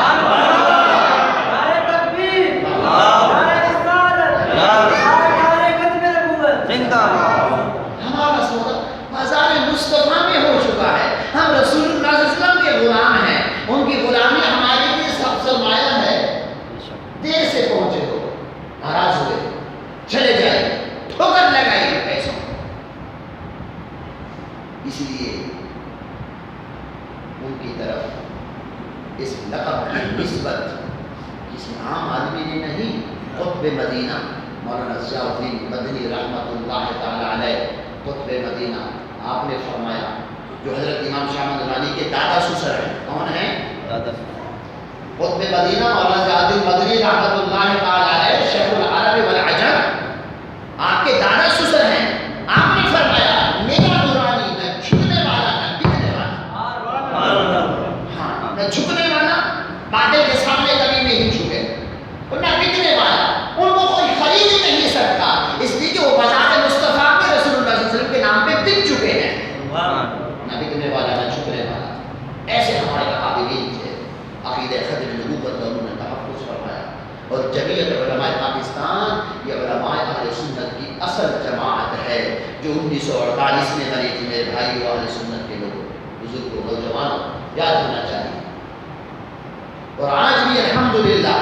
ہمارا سودا بازار مصطفیٰ میں ہو چکا ہے. ہم رسول اللہ صلی اللہ علیہ وسلم کے غلام ہیں. ان کی غلامی ہمارے لیے سب سرمایہ ہے. دیر سے پہنچے ہو ناراض ہوئے چلے جائے ٹھوکر لگائیے پیسوں. اس لیے ان کی طرف اس لقب کی نسبت کسی عام آدمی نے نہیں. قطب مدینہ مولانا ضیاء الدین مدنی رحمۃ اللہ تعالی علیہ قطب مدینہ آپ نے فرمایا جو حضرت امام شاہ مدنی کے دادا سسر ہیں. کون ہیں؟ قطب مدینہ مولانا ضیاء الدین مدنی رحمۃ اللہ تعالی علیہ شیخ العرب والعجم آپ کے دادا سسر ہیں. آپ نے فرمایا میرا نورانی نہ جھکنے والا نہ بکنے والا. ہاں نہ جھکنے والا بادل کے سامنے کبھی نہیں جھکے اور نہ بکنے والا. ان کو کوئی خرید ہی نہیں سکتا اس لیے کہ وہ بازار مصطفیٰ میں رسول اللہ صلی اللہ علیہ وسلم کے نام پہ بک چکے ہیں. نہ بکنے والا نہ جھکنے والا. ایسے ہمارے قابلین تھے. عقیدہ ختم نبوت کا انہوں نے تحفظ فرمایا. اور جمعیت علماء پاکستان یہ علماء اہل سنت کی اصل جماعت ہے جو 1948 میں بنی تھی. میرے بھائی و اہل سنت کے لوگوں بزرگوں نوجوانوں یاد ہونا چاہیے. اور آج بھی الحمدللہ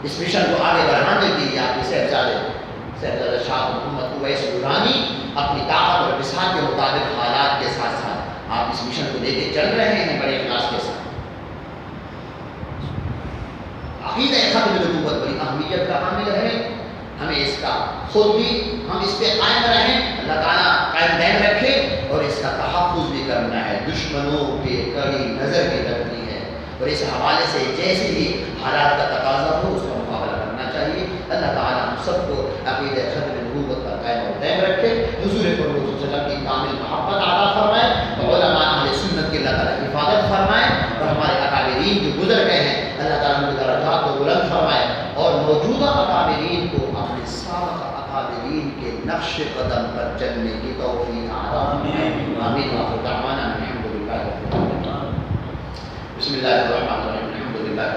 اس مشن کو آگے بڑھانے کے لیے آپ کے صاحبزادہ شاہ محمد اویس درانی اپنی طاقت اور بساط کے مطابق حالات کے ساتھ ساتھ آپ اس مشن کو لے کے چل رہے ہیں بڑے اخلاص کے ساتھ. عقیدہ ختم نبوت بڑی اہمیت کا حامل ہے. ہمیں اس کا خود بھی ہم اس پہ قائم رہیں. اللہ تعالیٰ قائم دائم رکھے اور اس کا تحفظ بھی کرنا ہے. دشمنوں کے کڑی نظر بھی رکھنی ہے اور اس حوالے سے جیسے ہی حالات کا تقاضا ہو اس کا مقابلہ کرنا چاہیے. اللہ تعالیٰ ہم سب کو عقیدہ ختم نبوت کا قائم اور دائم رکھے. حضور صلی اللہ علیہ وسلم کی کامل محبت عطا فرمائے اور علماء اہل سنت کی اللہ تعالیٰ حفاظت فرمائے اور ہمارے اکابرین جو گزر گئے ہیں اللہ تعالیٰ ان کے درجات کو بلند فرمائے اور موجودہ اکابرین کو اپنے سابق اکابرین کے نقش قدم پر چلنے کی توفیق عطا فرمائے. آمین. وآخر دعوانا الحمدللہ رب العالمین. بسم اللہ الرحمن الرحیم. الحمدللہ